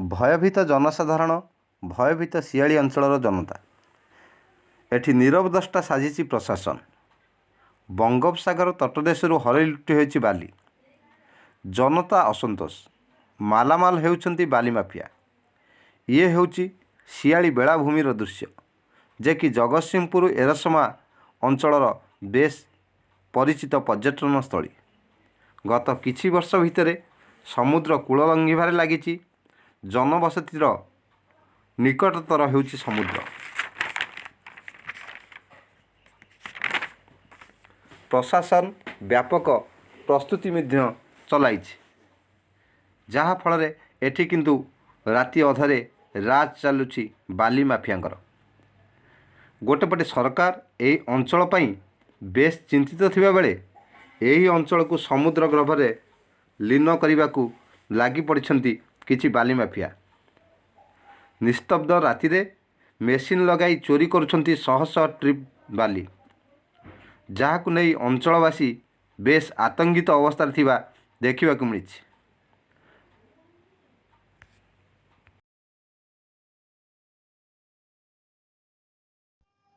भयभीत जनसाधारण भयभीत शियाली अंचल जनता एठी नीरव दष्टा साजिची प्रशासन। बंगोपसागर तटदेशरू हरई लुटी होइछि बाली। जनता असंतोष। मालामाल हेउछन्ति बाली माफिया। ये हेउछि शियाली बेलाभूमिर दृश्य जे कि जगतसिंहपुर एरसमा अंचलर बेस परिचित पर्यटन स्थली। गत किछि वर्ष भितर समुद्र कूल लंघिबारे लागिछि। जनबसतिर निकटतर हेउछि समुद्र। प्रशासन व्यापक प्रस्तुति मध्य चलाइछि जहा फल एठी किंतु राति अधरे राज चलुछि बाली माफियांकर। गोटेपटे सरकार एही अंचल पई बेस चिंतित थिबा बेले एही अंचल को समुद्र गर्भरे लीन करने लगी पड़िछन्ति किछि बाली माफिया। निस्तब्ध रातिरे मेसिन लगाई चोरी करुछन्ति शह शह ट्रिप बाली, जहाकु नहीं अंचलवासी बेस आतंकित अवस्था थिबा देखिबाकु मिलिछि।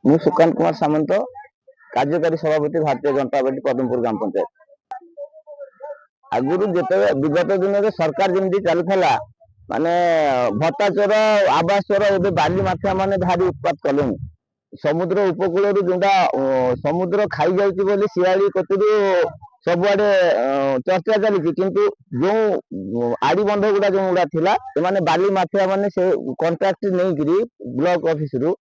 मु सुकांत कुमार सामंत, कार्यकारी सभापति भारतीय जनता पार्टी पदमपुर ग्राम पंचायत। आगुरी जिते विगत दिन में सरकार जमी चलूला माने भत्ता चोर आवास चोर ए बाली माफिया माने भारी उत्पात कले। समुद्र उपकूल जोटा समुद्र खाई जाऊँगी शियाली कतरू सबुआडे चर्चा चली, किंतु जो आड़ी बंध गुड़ा जो गुड़ा थिला से बाली माफिया माने से कंट्राक्ट नहीं ब्लॉक ऑफिस रु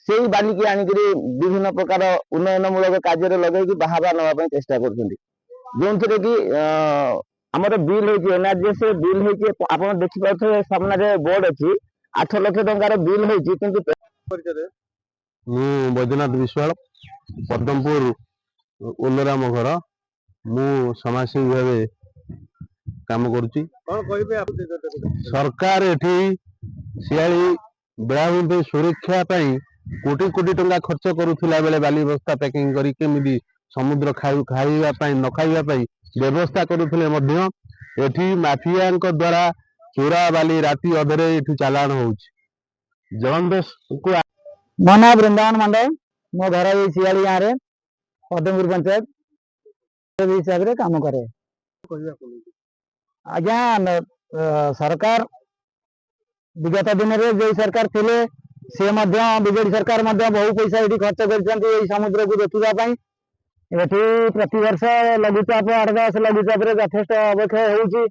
से बाली की आनिक विभिन्न प्रकार उन्नयनमूलक कार्य लगे बाहर नापी चेष्टा कर जो थे कि आमर बिल हो एनआरजीएस बिल हो आप देखिए सामने बोर्ड अच्छी 8 लाख टंकार बिल हो। बैद्यनाथ विश्वाल पद्मपुर उल्लराम घर मु समाजसेवी भाव काम करुच्ची। सरकार एठी शियाली बेलाभूमि सुरक्षा कोटी कोटी टंका खर्च करुला बेले बाली बस्ता पैकिंग करी समुद्र खाइबा न खाइबा व्यवस्था करुले एठी माफिया द्वारा चोरा बाली राति अधरे एठू चालान होउछि। जलंदेश को मो ना वृंदावन मंडल, मो घर ये शियाली गाँव में पद्मपुर पंचायत हिसाब से काम करे। आज्ञा सरकार विगत दिन में जो सरकार थे से बीजेडी सरकार बहु पैसा ये खर्च कर समुद्र को देखा। ये प्रति वर्ष लघुचाप 8-10 लघुचाप यथेष अवक्षय हो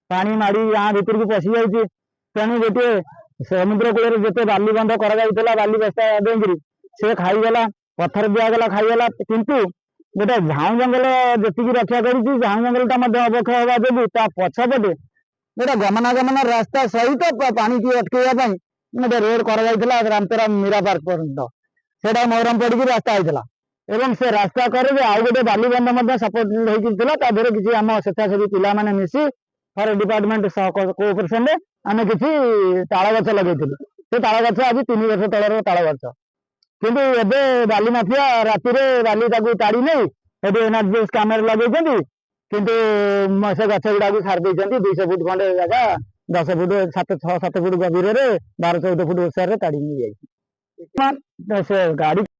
पानी माड़ी यहाँ भितर को पशि जाऊँगी। तेणु गोटे समुद्र कूल जिते बाली बंध कर बाली बस्ता देरी से खाईगला, पत्थर दिगला खाईगला, किंतु गोटे झाऊ जंगल जी रक्षा कर झाऊ जंगल अवक्षय हवा जो पछपटे गोटे गमनागमन रास्ता सहित पानी की अटकैया गोटे रोड कर रामतरा मीरा पार्क पर्यटन से मोहरम पड़ी रास्ता होता एवं से रास्ता करे आउ गोटे बाली बंध सपोर्ट होता किसी आम स्वेच्छासेवी पिला माने मिसी फॉरेस्ट डिपार्टमेंट कोऑपरेशन रे आम किसी ताल गछ लगे से ताल गछ आज 3 वर्ष तलर ताल गछ, किंतु एबे बाली माफिया राति बाली ताड़ी नहीं एनआरजीएस कैमेरा लगे किंतु से गछ गुड़ा छाड़ी 200 फुट खंडे जगह 10 फुट 6-7 फुट गभीर 12-14 फुट ओसार ताड़ी नहीं गाड़ी